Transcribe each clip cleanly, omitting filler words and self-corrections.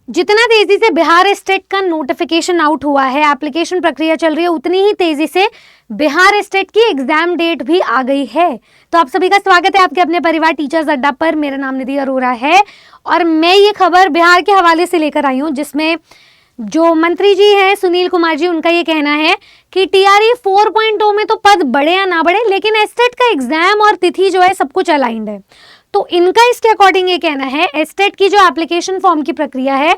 जितना तेजी से बिहार स्टेट का नोटिफिकेशन आउट हुआ है, एप्लीकेशन प्रक्रिया चल रही है, उतनी ही तेजी से बिहार स्टेट की एग्जाम डेट भी आ गई है। तो आप सभी का स्वागत है आपके अपने परिवार टीचर्स अड्डा पर। मेरा नाम निधि अरोरा है और मैं ये खबर बिहार के हवाले से लेकर आई हूँ, जिसमें जो मंत्री जी हैं सुनील कुमार जी, उनका ये कहना है कि टीआरई 4.0 में तो पद बढ़े या ना बढ़े, लेकिन एस्टेट का एग्जाम और तिथि जो है सब कुछ अलाइंड है। तो इनका इसके अकॉर्डिंग ये कहना है, एस्टेट की जो एप्लीकेशन फॉर्म की प्रक्रिया है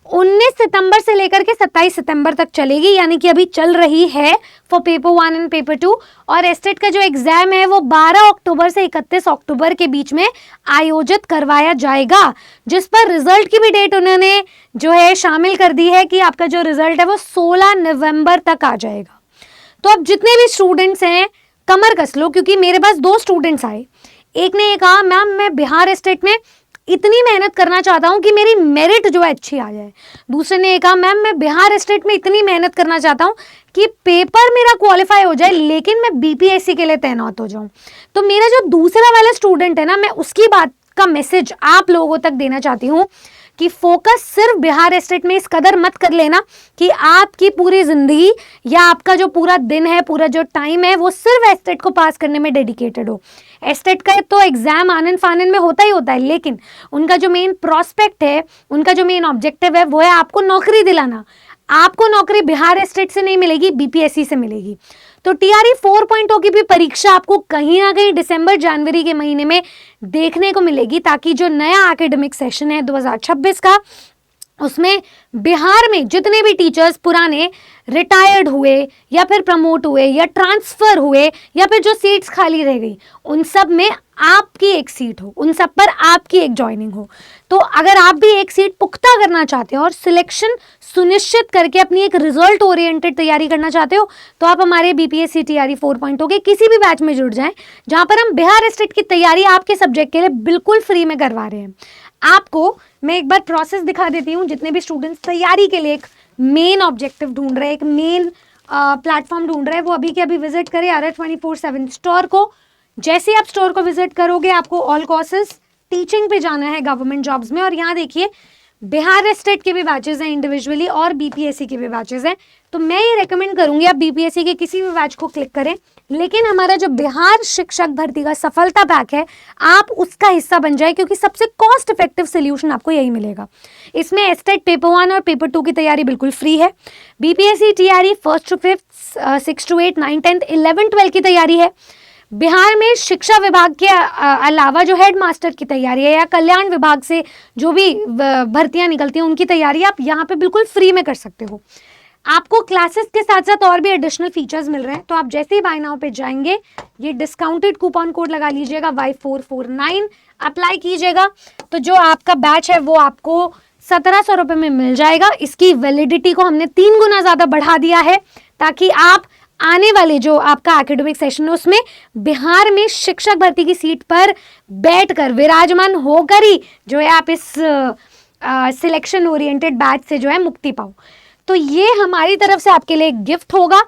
19 सितंबर से लेकर के 27 सितंबर तक चलेगी, यानी कि अभी चल रही है फॉर पेपर 1 एंड पेपर 2। और एस्टेट का जो एग्जाम है वो 12 अक्टूबर से 31 अक्टूबर के बीच में आयोजित करवाया जाएगा, जिस पर रिजल्ट की भी डेट उन्होंने जो है शामिल कर दी है कि आपका जो रिजल्ट है वो 16 नवंबर तक आ जाएगा। तो अब जितने भी स्टूडेंट्स हैं कमर कस लो, क्योंकि मेरे पास 2 स्टूडेंट्स आए। एक ने ये कहा मैम मैं बिहार स्टेट में इतनी मेहनत करना चाहता हूँ कि मेरी मेरिट जो है अच्छी आ जाए। दूसरे ने ये कहा मैम मैं बिहार स्टेट में इतनी मेहनत करना चाहता हूँ कि पेपर मेरा क्वालिफाई हो जाए, लेकिन मैं बीपीएससी के लिए तैनात हो जाऊँ। तो मेरा जो दूसरा वाला स्टूडेंट है ना, मैं उसकी बात का मैसेज आप लोगों तक देना चाहती हूँ कि फोकस सिर्फ बिहार स्टेट में इस कदर मत कर लेना कि आपकी पूरी जिंदगी या आपका जो पूरा दिन है, पूरा जो टाइम है, वो सिर्फ एस्टेट को पास करने में डेडिकेटेड हो। एस्टेट का तो एग्जाम आनन फानन में होता ही होता है, लेकिन उनका जो मेन प्रोस्पेक्ट है, उनका जो मेन ऑब्जेक्टिव है वो है आपको नौकरी दिलाना। आपको नौकरी बिहार स्टेट से नहीं मिलेगी, बीपीएससी से मिलेगी। तो टीआरई 4.0 की भी परीक्षा आपको कहीं ना कहीं दिसंबर जनवरी के महीने में देखने को मिलेगी, ताकि जो नया एकेडमिक सेशन है 2026 का, उसमें बिहार में जितने भी टीचर्स पुराने रिटायर्ड हुए या फिर प्रमोट हुए या ट्रांसफर हुए या फिर जो सीट्स खाली रह गई, उन सब में आपकी एक सीट हो, उन सब पर आपकी एक ज्वाइनिंग हो। तो अगर आप भी एक सीट पुख्ता करना चाहते हो और सिलेक्शन सुनिश्चित करके अपनी एक रिजल्ट ओरिएंटेड तैयारी करना चाहते हो, तो आप हमारे बीपीएससी टीआरई 4.0 के किसी भी बैच में जुड़ जाएं, जहां पर हम बिहार स्टेट की तैयारी आपके सब्जेक्ट के लिए बिल्कुल फ्री में करवा रहे हैं। आपको मैं एक बार प्रोसेस दिखा देती हूँ। जितने भी स्टूडेंट्स तैयारी के लिए एक मेन ऑब्जेक्टिव ढूंढ रहे हैं, एक मेन प्लेटफॉर्म ढूंढ रहे हैं, वो अभी के अभी विजिट करें आरआर 24/7 स्टोर को। जैसे आप स्टोर को विजिट करोगे, आपको ऑल कोर्सेज टीचिंग पे जाना है गवर्नमेंट जॉब्स में, और यहाँ देखिए बिहार स्टेट के भी बैचेस हैं इंडिविजुअली और बीपीएससी के भी बैचेस हैं। तो मैं ये रेकमेंड करूंगी आप बीपीएससी के किसी भी बैच को क्लिक करें, लेकिन हमारा जो बिहार शिक्षक भर्ती का सफलता पैक है आप उसका हिस्सा बन जाए, क्योंकि सबसे कॉस्ट इफेक्टिव सोल्यूशन आपको यही मिलेगा। इसमें एस्टेट पेपर 1 और पेपर 2 की तैयारी बिल्कुल फ्री है। BPSC TRE 1st to 5th, 6 to 8, 9, 10, 11, 12 की तैयारी है। बिहार में शिक्षा विभाग के अलावा जो हेड मास्टर की तैयारी है या कल्याण विभाग से जो भी भर्तियां निकलती हैं उनकी तैयारी आप यहाँ पे बिल्कुल फ्री में कर सकते हो। आपको क्लासेस के साथ साथ और भी एडिशनल फीचर्स मिल रहे हैं। तो आप जैसे ही बाय नाउ पे जाएंगे, ये डिस्काउंटेड कूपन कोड लगा लीजिएगा Y449, अप्लाई कीजिएगा, तो जो आपका बैच है वो आपको 1700 रुपये में मिल जाएगा। इसकी वैलिडिटी को हमने 3 गुना ज़्यादा बढ़ा दिया है, ताकि आप आने वाले जो आपका एकेडमिक सेशन है उसमें बिहार में शिक्षक भर्ती की सीट पर बैठकर विराजमान होकर ही जो है आप इस सिलेक्शन ओरिएंटेड बैच से जो है मुक्ति पाओ। तो ये हमारी तरफ से आपके लिए गिफ्ट होगा।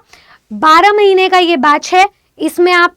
12 महीने का ये बैच है, इसमें आप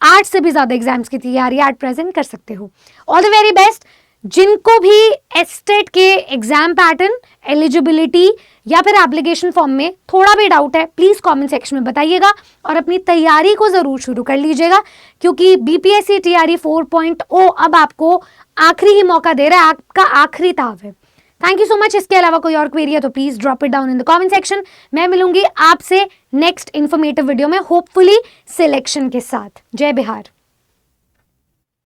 8 से भी ज़्यादा एग्जाम्स की तैयारी एट प्रेजेंट कर सकते हो। All the very best. जिनको भी एस्टेट के एग्जाम पैटर्न, एलिजिबिलिटी या फिर एप्लीकेशन फॉर्म में थोड़ा भी डाउट है, प्लीज़ कमेंट सेक्शन में बताइएगा और अपनी तैयारी को ज़रूर शुरू कर लीजिएगा, क्योंकि बीपीएससी टीआरई 4.0 अब आपको आखिरी ही मौका दे रहा है, आपका आखिरी ताव है। Thank you so much. इसके अलावा कोई और क्वेरी है तो please drop it down in the comment section. मैं मिलूंगी आपसे नेक्स्ट इन्फॉर्मेटिव वीडियो में, होपफुली सिलेक्शन के साथ। जय बिहार।